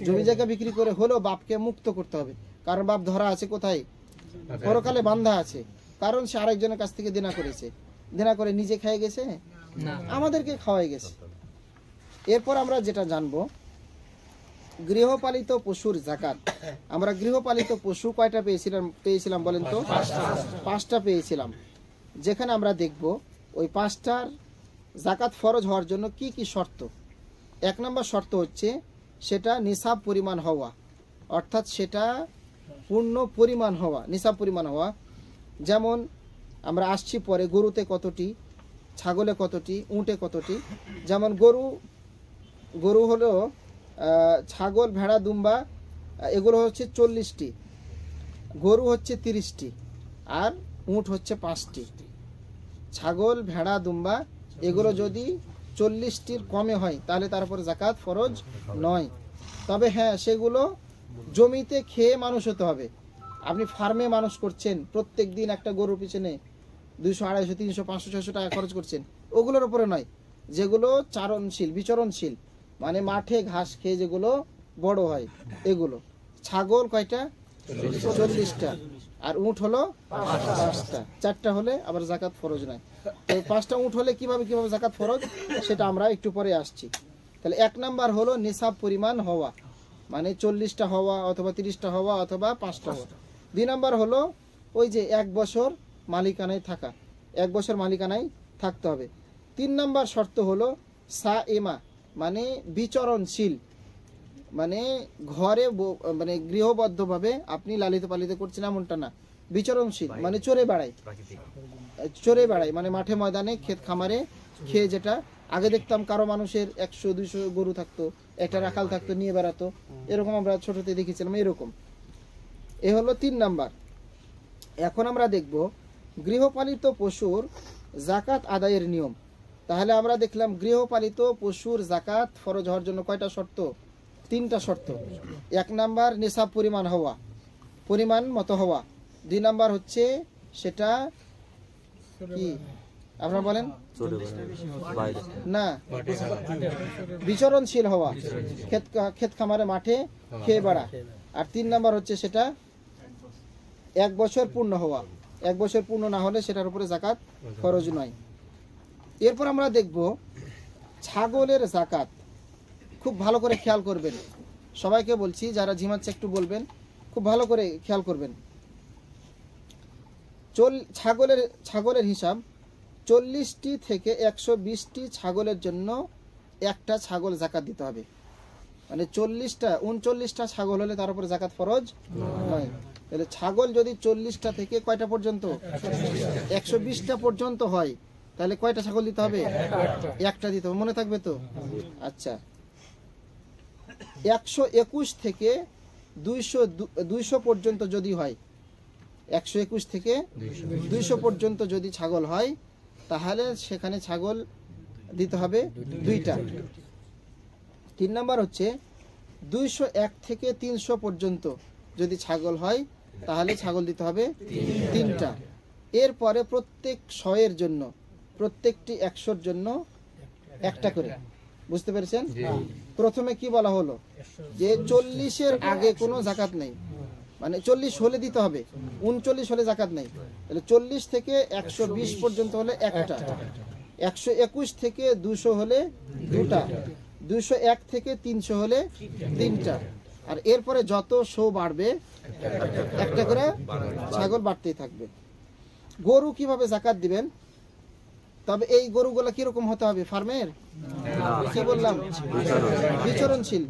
জমি জায়গা বিক্রি করে হলেও বাপকে মুক্ত করতে হবে, কারণ বাপ ধরা আছে কোথায়? পরকালে বান্ধা আছে, কারণ সে আরেকজনের কাছ থেকে দেনা করেছে, দেনা করে নিজে খেয়ে গেছে, আমাদেরকে খাওয়াই গেছে। এরপর আমরা যেটা জানবো, গৃহপালিত পশুর জাকাত। আমরা গৃহপালিত পশু কয়টা পেয়েছিলাম বলেন তো? 5টা পেয়েছিলাম, যেখানে আমরা দেখব ওই 5টার জাকাত ফরজ হওয়ার জন্য কি কি শর্ত। 1 নম্বর শর্ত হচ্ছে সেটা নিসাব পরিমাণ হওয়া, অর্থাৎ সেটা পূর্ণ পরিমাণ হওয়া, নিসাব পরিমাণ হওয়া। যেমন আমরা আসছি পরে, গরুতে কতটি, ছাগলে কতটি, উঁটে কতটি। যেমন গরু হলো, ছাগল, ভেড়া, দুম্বা এগুলো হচ্ছে 40টি, গরু হচ্ছে 30টি, আর উঁট হচ্ছে 5টি। ছাগল, ভেড়া, দুম্বা এগুলো যদি 40টির কমে হয় তাহলে তার উপর জাকাত ফরজ নয়। তবে হ্যাঁ, সেগুলো জমিতে খেয়ে মানুষ হতে হবে। আপনি ফার্মে মানুষ করছেন, প্রত্যেক দিন একটা গরুর পিছনে 200, 250, 300, 500, 600 টাকা খরচ করছেন, ওগুলোর উপরে নয়। যেগুলো বিচরণশীল, মানে মাঠে ঘাস খেয়ে যেগুলো বড় হয়, এগুলো। ছাগল কয়টা? 40টা, আর উঁট হলো 5টা। 4টা হলে আবার জাকাত ফরজ নয়। তো 5টা উঁট হলে কিভাবে জাকাত ফরজ, সেটা আমরা একটু পরে আসছি। তাহলে 1 নাম্বার হলো নিসাব পরিমাণ হওয়া, মানে 40টা হওয়া অথবা 30টা হওয়া অথবা 5টা হওয়া। 2 নাম্বার হলো ওই যে 1 বছর মালিকানায় থাকা, 1 বছর মালিকানায় থাকতে হবে। 3 নাম্বার শর্ত হলো সাইমা, মানে বিচরণশীল, মানে ঘরে মানে গৃহবদ্ধভাবে আপনি লালিত পালিত করছেন এমনটা না, বিচরণশীল মানে চড়ে বেড়ায়, মানে মাঠে ময়দানে ক্ষেত খামারে খেয়ে। যেটা আগে দেখতাম কারো মানুষের 100-200 গরু থাকতো, একটা রাখাল থাকতো, নিয়ে বেড়াতো, এরকম আমরা ছোটতে দেখেছিলাম, এরকম। এ হলো 3 নাম্বার। এখন আমরা দেখব গৃহপালিত পশুর জাকাত আদায়ের নিয়ম। তাহলে আমরা দেখলাম গৃহপালিত পশুর জাকাত ফরজ হওয়ার জন্য কয়টা শর্ত? 3টা শর্ত। 1 নাম্বার নিসাব পরিমাণ হওয়া, পরিমাণ মতো হওয়া। 2 নাম্বার হচ্ছে সেটা কি আপনারা বলেন না, বিচরণশীল হওয়া, ক্ষেত খামারে মাঠে খেয়ে বেড়া। আর 3 নাম্বার হচ্ছে সেটা 1 বছর পূর্ণ হওয়া। 1 বছর পূর্ণ না হলে সেটার উপরে জাকাত ফরজ নয়। এরপর আমরা দেখব ছাগলের জাকাত। খুব ভালো করে খেয়াল করবেন, সবাইকে বলছি যারা ঝিমাচ্ছে একটু বলবেন, খুব ভালো করে খেয়াল করবেন। ছাগলের হিসাব 40টি থেকে 120টি ছাগলের জন্য একটা ছাগল জাকাত দিতে হবে। মানে 39টা ছাগল হলে তার উপরে জাকাত ফরজ নয়। তাহলে ছাগল যদি 40টা থেকে কয়টা পর্যন্ত 120টা পর্যন্ত হয়, তাহলে কয়টা ছাগল দিতে হবে? একটা দিতে হবে। মনে থাকবে তো? আচ্ছা, 121 থেকে 200 পর্যন্ত যদি হয়, 121 থেকে 200 পর্যন্ত যদি ছাগল হয়, তাহলে সেখানে ছাগল দিতে হবে 2টা। 3 নাম্বার হচ্ছে 201 থেকে 300 পর্যন্ত যদি ছাগল হয়, তাহলে ছাগল দিতে হবে 3টা। এরপরে প্রত্যেক 100-এর জন্য, প্রত্যেকটি 100-র জন্য একটা করে। বুঝতে পেরেছেন? প্রথমে কি বলা হলো যে 40-এর আগে কোনো জাকাত নেই, মানে 40 হলে দিতে হবে, 39 হলে জাকাত নেই। তাহলে 40 থেকে 120 পর্যন্ত হলে একটা, 121 থেকে 200 হলে 2টা, 201 থেকে 300 হলে 3টা। আর এরপরে যত 100 বাড়বে একটা করে ছাগল বাড়তেই থাকবে। গরু কিভাবে জাকাত দিবেন? তবে এই গরুগুলো কিরকম হতে হবে? ফার্মের কি বললাম? বিচরণশীল।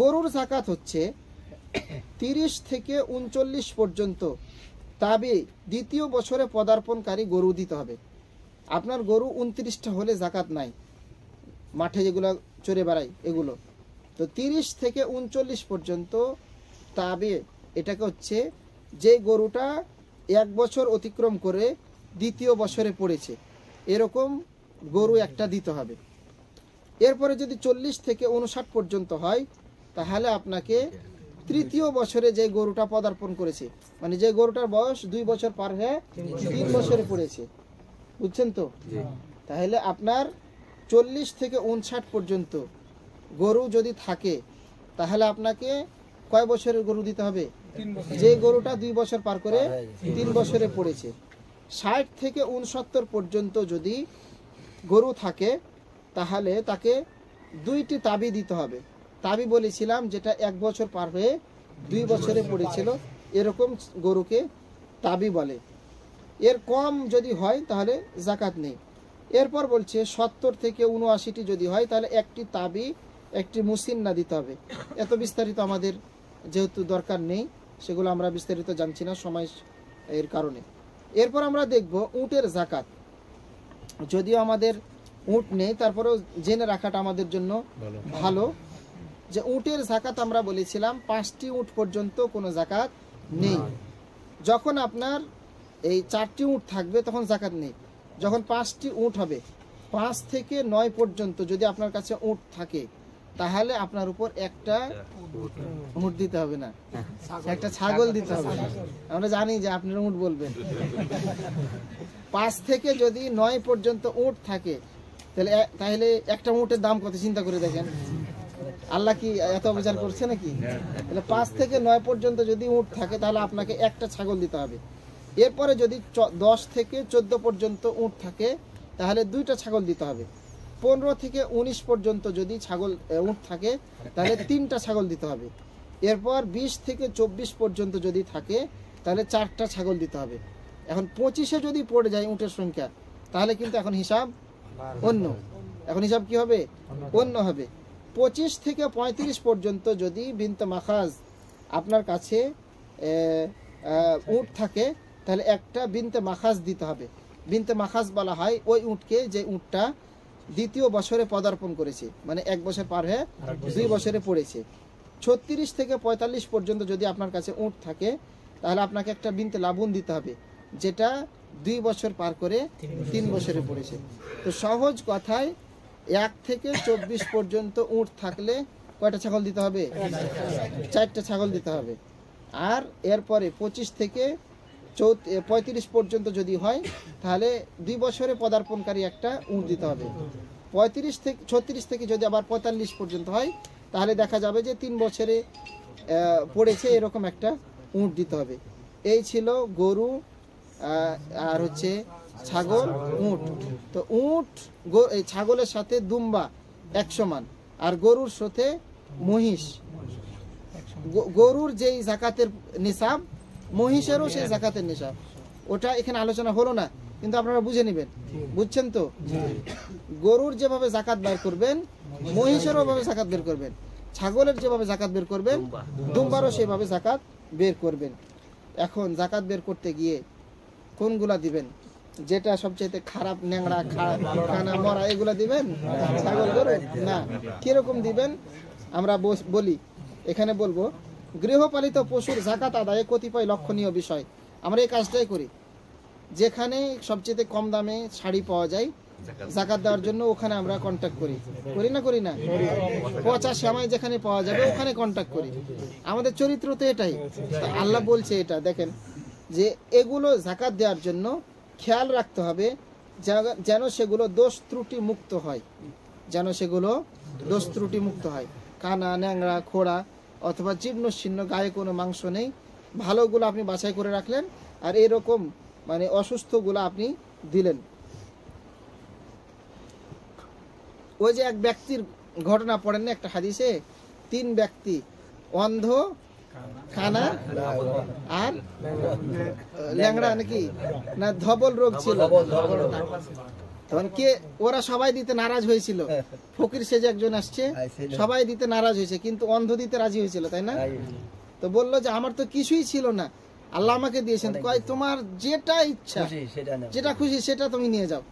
গরুর জাকাত হচ্ছে 30 থেকে 39 পর্যন্ত তবে 2য় বছরে পদার্পণকারী গরু দিতে হবে। আপনার গরু 29টা হলে জাকাত নাই, মাঠে যেগুলো চড়ে বেড়ায় এগুলো। তো 30 থেকে 39 পর্যন্ত তবে এটাকে হচ্ছে যে গরুটা 1 বছর অতিক্রম করে 2য় বছরে পড়েছে, এরকম গরু একটা দিতে হবে। এরপরে যদি 40 থেকে 59 পর্যন্ত হয়, তাহলে আপনাকে 3য় বছরে যে গরুটা পদার্পণ করেছে, মানে যে গরুটার বয়স 2 বছর পার হয়ে 3 বছরে পড়েছে, বুঝছেন তো? তাহলে আপনার 40 থেকে 59 পর্যন্ত গরু যদি থাকে, তাহলে আপনাকে কয় বছরের গরু দিতে হবে? যে গরুটা 2 বছর পার করে 3 বছরে পড়েছে। 60 থেকে 69 পর্যন্ত যদি গরু থাকে, তাহলে তাকে 2টি তাবি দিতে হবে। তাবি বলেছিলাম যেটা 1 বছর পার হয়ে 2 বছরে পড়েছিল, এরকম গরুকে তাবি বলে। এর কম যদি হয় তাহলে জাকাত নেই। এরপর বলছে 70 থেকে 79টি যদি হয়, তাহলে একটি তাবি, একটি মুসিন্না দিতে হবে। এত বিস্তারিত আমাদের যেহেতু দরকার নেই, সেগুলো আমরা বিস্তারিত জানছি না সময় এর কারণে। এরপর আমরা দেখব উটের জাকাত। যদিও আমাদের উট নেই, তারপরেও জেনে রাখাটা আমাদের জন্য ভালো যে উটের জাকাত আমরা বলেছিলাম 5টি উট পর্যন্ত কোনো জাকাত নেই। যখন আপনার এই 4টি উট থাকবে তখন জাকাত নেই। যখন 5টি উট হবে, 5 থেকে 9 পর্যন্ত যদি আপনার কাছে উট থাকে, তাহলে আপনার উপর একটা উট দিতে হবে না, একটা ছাগল দিতে হবে। আমরা জানি যে আপনারা উট বলবেন। 5 থেকে যদি 9 পর্যন্ত উট থাকে, তাহলে একটা উটের দাম কত চিন্তা করে দেখেন। আল্লাহ কি এত অবিচার করছে নাকি? তাহলে 5 থেকে 9 পর্যন্ত যদি উট থাকে, তাহলে আপনাকে একটা ছাগল দিতে হবে। এরপরে যদি 10 থেকে 14 পর্যন্ত উট থাকে, তাহলে 2টা ছাগল দিতে হবে। 15 থেকে 19 পর্যন্ত যদি উট থাকে, তাহলে 3টা ছাগল দিতে হবে। এরপর 20 থেকে 24 পর্যন্ত যদি থাকে, তাহলে 4টা ছাগল দিতে হবে। এখন 25-এ যদি পড়ে যায় উটের সংখ্যা, তাহলে কিন্তু এখন হিসাব অন্য। এখন হিসাব কি হবে? অন্য হবে। 25 থেকে 35 পর্যন্ত যদি বিনতে মাখাজ আপনার কাছে উট থাকে, তাহলে একটা বিনতে মাখাজ দিতে হবে। বিনতে মাখাজ বলা হয় ওই উটকে যে উটটা 2য় বছরে পদার্পণ করেছে, মানে 1 বছর পার হয়ে 2 বছরে পড়েছে। 36 থেকে 45 পর্যন্ত যদি আপনার কাছে উট থাকে, তাহলে আপনাকে একটা বিনতে লাবুন দিতে হবে। যেটা 2 বছর পার করে 3 বছরে পড়েছে। তো সহজ কথায় 1 থেকে 24 পর্যন্ত উট থাকলে কয়টা ছাগল দিতে হবে? 4টা ছাগল দিতে হবে। আর এরপরে 25 থেকে 35 পর্যন্ত যদি হয় তাহলে 2 বছরে পদার্পণকারী একটা উট দিতে হবে। 36 থেকে যদি আবার 45 পর্যন্ত হয় তাহলে দেখা যাবে যে 3 বছরে পড়েছে এরকম একটা উট দিতে হবে। এই ছিল গরু আর হচ্ছে ছাগল, উট। তো উট এই ছাগলের সাথে দুম্বা 1 সমান, আর গরুর সাথে মহিষ। গরুর যেই জাকাতের নিসাব, মহিষেরও সেই জাকাতের নিসাব। ওটা এখানে আলোচনা হলো না, কিন্তু আপনারা বুঝে নেবেন। বুঝছেন তো? গরুর যেভাবে জাকাত বের করবেন, মহিষেরও ভাবে জাকাত বের করবেন। ছাগলের যেভাবে জাকাত বের করবেন, দুম্বারও সেভাবে জাকাত বের করবেন। এখন জাকাত বের করতে গিয়ে কোনগুলা দিবেন? যেটা সবচেয়ে খারাপ, ন্যাংরা, খানা মরা, এগুলা দিবেন? ছাগল, গরু না। কিরকম দিবেন আমরা বলি, এখানে বলবো। গৃহপালিত পশুর জাকাত আদায়ে কতিপয় লক্ষণীয় বিষয়। আমরা এই কাজটাই করি। যেখানে সবচেয়ে কম দামে শাড়ি পাওয়া যায় জাকাত দেওয়ার জন্য, ওখানে আমরা কন্ট্যাক্ট করি না? পচা শ্যামাই যেখানে পাওয়া যাবে ওখানে কন্ট্যাক্ট করি। আমাদের চরিত্র তো এটাই। আল্লাহ বলছে এটা দেখেন, যে এগুলো জাকাত দেওয়ার জন্য খেয়াল রাখতে হবে যেন সেগুলো দোষ ত্রুটি মুক্ত হয়, কানা, ন্যাংরা, খোড়া অথবা জীর্ণ শীর্ণ, গায়ে কোনো মাংস নেই, ভালোগুলো আপনি বাছাই করে রাখলেন, আর এরকম মানে অসুস্থগুলো আপনি দিলেন। ওই যে এক ব্যক্তির ঘটনা পড়েন না একটা হাদিসে, 3 ব্যক্তি, অন্ধ, কানা আর ল্যাংড়া, নাকি না ধবল রোগ ছিল। তখন ওরা সবাই দিতে নারাজ হয়েছিল। ফকির সেজে একজন আসছে, সবাই দিতে নারাজ হয়েছে, কিন্তু অন্ধ দিতে রাজি হয়েছিল, তাই না? তো বললো যে আমার তো কিছুই ছিল না, আল্লাহ আমাকে দিয়েছেন। কয় তোমার যেটা ইচ্ছা, যেটা খুশি সেটা তুমি নিয়ে যাও।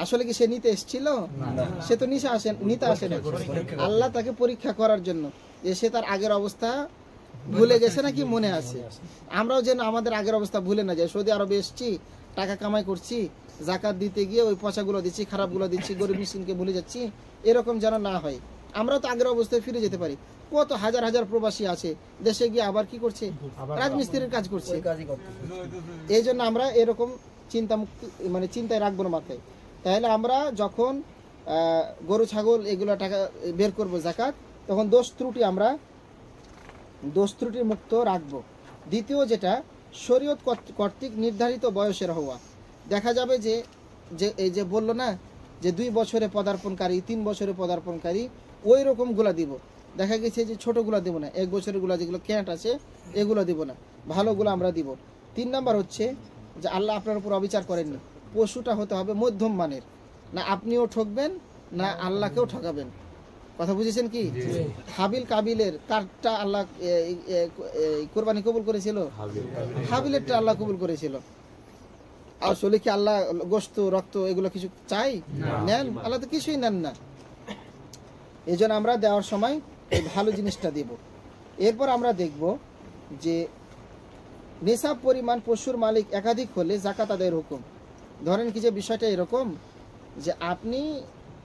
আসলে কি সে নিতে এসেছিল? সে তো নিতে আসে না। আল্লাহ তাকে পরীক্ষা করার জন্য, যে সে তার আগের অবস্থা ভুলে গেছে নাকি মনে আছে। আমরাও যেন আমাদের আগের অবস্থা ভুলে না যাই। সৌদি আরবে এসেছি, টাকা কামাই করছি, জাকাত দিতে গিয়ে ওই পচাগুলো দিচ্ছি, খারাপগুলো দিচ্ছি, গরিব মিসকিনকে ভুলে যাচ্ছি, এরকম যেন না হয়। আমরা তো আগের অবস্থায় ফিরে যেতে পারি। কত হাজার হাজার প্রবাসী আছে দেশে গিয়ে আবার কি করছে? রাজমিস্ত্রির কাজ করছে। এই জন্য আমরা এরকম চিন্তায় রাখবো না মাথায়। তাহলে আমরা যখন গরু, ছাগল এগুলো টাকা বের করবো জাকাত, তখন দোষ ত্রুটি মুক্ত রাখবো। দ্বিতীয় যেটা, শরীয়ত কর্তৃক নির্ধারিত বয়সের হওয়া। দেখা যাবে যে এই যে বললো না যে 2 বছরে পদার্পণকারী, 3 বছরে পদার্পণকারী, ওই রকম গুলা দিব। দেখা গেছে যে ছোটগুলা দিব না, 1 বছরের গুলা যেগুলো ক্যাট আছে এগুলো দিব না, ভালোগুলো আমরা দিব। 3 নাম্বার হচ্ছে যে আল্লাহ আপনার উপর অবিচার করেননি, পশুটা হতে হবে মধ্যম মানের, না আপনিও ঠকবেন না আল্লাহকেও ঠকাবেন। কথা বুঝেছেন কি? হাবিল কাবিলের কারটা আল্লাহ কোরবানি কবুল করেছিল? হাবিলেরটা আল্লাহ কবুল করেছিল। আসলে কি আল্লাহ গোশত, রক্ত এগুলো কিছু চাই? নেন? আল্লাহ তো কিছুই নেন না। এই জন্য আমরা দেওয়ার সময় এই ভালো জিনিসটা দেব। এরপর আমরা দেখব যে নিসাব পরিমাণ পশুর মালিক একাধিক হলে জাকাত আদায়ের হুকুম। ধরেন কি যে বিষয়টা এরকম যে আপনি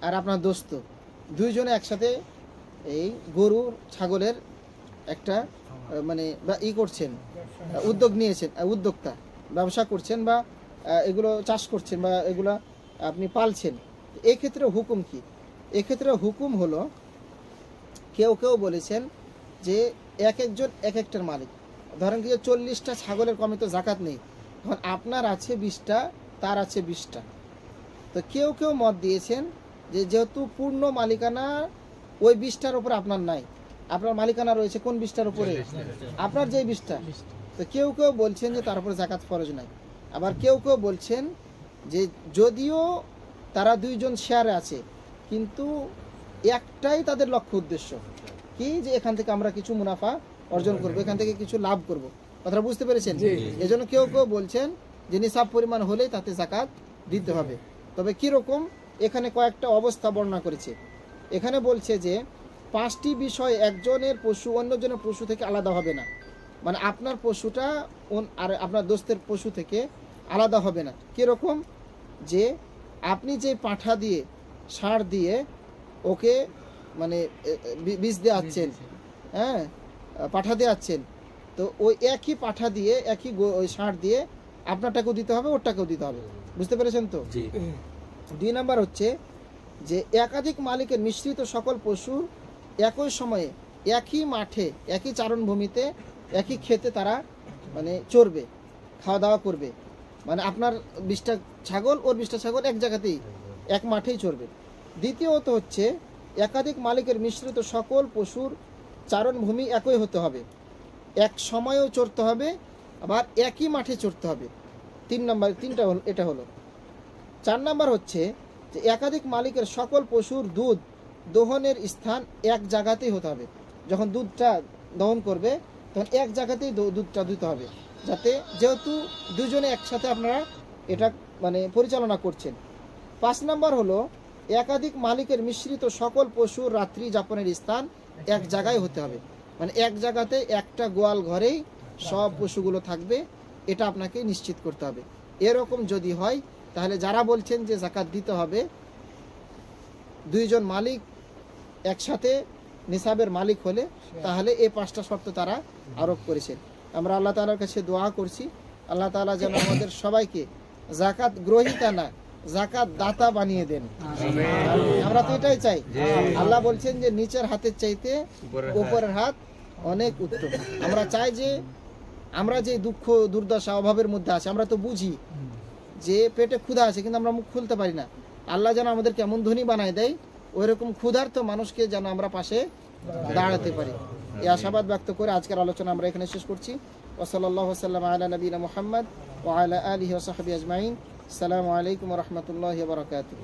আর আপনার দোস্ত 2 জনে একসাথে এই গরু, ছাগলের একটা করছেন, উদ্যোগ নিয়েছেন, উদ্যোক্তা ব্যবসা করছেন, বা এগুলো চাষ করছেন, বা এগুলো আপনি পালছেন। এক্ষেত্রে হুকুম কি? এক্ষেত্রে হুকুম হলো, কেউ বলেছেন যে এক একজন এক একটার মালিক। ধরেন কি 40টা ছাগলের কমে তো জাকাত নেই, এখন আপনার আছে 20টা, তার আছে 20টা। তো কেউ মত দিয়েছেন যে যেহেতু পূর্ণ মালিকানা ওই 20টার উপরে আপনার নাই, আপনার মালিকানা রয়েছে কোন 20টার উপরে? আপনার যেই 20টা। তো কেউ বলছেন যে তার উপরে জাকাত ফরজ নাই। আবার কেউ বলছেন যে যদিও তারা 2 জন শেয়ারে আছে, কিন্তু একটাই তাদের লক্ষ্য উদ্দেশ্য কি, যে এখান থেকে আমরা কিছু মুনাফা অর্জন করব, এখান থেকে কিছু লাভ করব। কথাটা বুঝতে পেরেছেন? এজন্য কেউ বলছেন যে নিসাব পরিমাণ হলেই তাতে জাকাত দিতে হবে। তবে কিরকম, এখানে কয়েকটা অবস্থা বর্ণনা করেছে। এখানে বলছে যে 5টি বিষয় একজনের পশু অন্যজনের পশু থেকে আলাদা হবে না। মানে আপনার পশুটা আর আপনার দোস্তের পশু থেকে আলাদা হবে না। কীরকম, যে আপনি যে পাঁঠা দিয়ে সার দিয়ে ওকে মানে বীজ দেওয়াচ্ছেন, হ্যাঁ পাঁঠা দেওয়াচ্ছেন, তো ওই একই পাঁঠা দিয়ে একই ওই সার দিয়ে আপনারটাকেও দিতে হবে, ওরটাকেও দিতে হবে। বুঝতে পেরেছেন তো? 2 নাম্বার হচ্ছে যে একাধিক মালিকের মিশ্রিত সকল পশু একই সময়ে একই মাঠে একই চারণভূমিতে একই ক্ষেতে তারা মানে চরবে, খাওয়া দাওয়া করবে। মানে আপনার 20টা ছাগল ওর 20টা ছাগল এক জায়গাতেই এক মাঠেই চরবে। দ্বিতীয়ত হচ্ছে একাধিক মালিকের মিশ্রিত সকল পশুর চারণভূমি একই হতে হবে, এক সময়েও চরতে হবে, আবার একই মাঠে চরতে হবে। 3 নাম্বার, এটা হলো। 4 নাম্বার হচ্ছে যে একাধিক মালিকের সকল পশুর দুধ দহনের স্থান এক জায়গাতেই হতে হবে। যখন দুধটা দহন করবে তখন এক জায়গাতেই দুধটা দিতে হবে, যাতে যেহেতু দুজনে একসাথে আপনারা এটা মানে পরিচালনা করছেন। 5 নাম্বার হলো একাধিক মালিকের মিশ্রিত সকল পশুর রাত্রি যাপনের স্থান এক জায়গায় হতে হবে, মানে এক জায়গাতে একটা গোয়াল ঘরেই সব পশুগুলো থাকবে, এটা আপনাকে নিশ্চিত করতে হবে। এরকম যদি হয় তাহলে যারা বলছেন যে যাকাত দিতে হবে, 2 জন মালিক একসাথে নিসাবের মালিক হলে তাহলে এই 5টা শর্ত তারা আরোপ করেছেন। আমরা আল্লাহ তাআলার কাছে দোয়া করছি আল্লাহ তাআলা যেন আমাদের সবাইকে যাকাত গ্রহীতা না যাকাত দাতা বানিয়ে দেন। আমরা তো এটাই চাই। আল্লাহ বলছেন যে নিচের হাতের চাইতে উপরের হাত অনেক উত্তম। আমরা চাই যে আমরা যে দুঃখ দুর্দশা অভাবের মধ্যে আছি, আমরা তো বুঝি যে পেটে ক্ষুধা আছে কিন্তু আমরা মুখ খুলতে পারি না, আল্লাহ যেন আমাদেরকে এমন ধনী বানায় দেয় ওইরকম ক্ষুধার্ত মানুষকে যেন আমরা পাশে দাঁড়াতে পারি। এই আশাবাদ ব্যক্ত করে আজকের আলোচনা আমরা এখানে শেষ করছি। ওয়া সাল্লাল্লাহু ওয়াসাল্লাম আলা নবিয়িনা মুহাম্মদ ওয়া আলা আলিহি ওয়া সাহবিহি আজমাইন। আসসালামু আলাইকুম ওয়া রাহমাতুল্লাহি ওয়া বারাকাতুহু।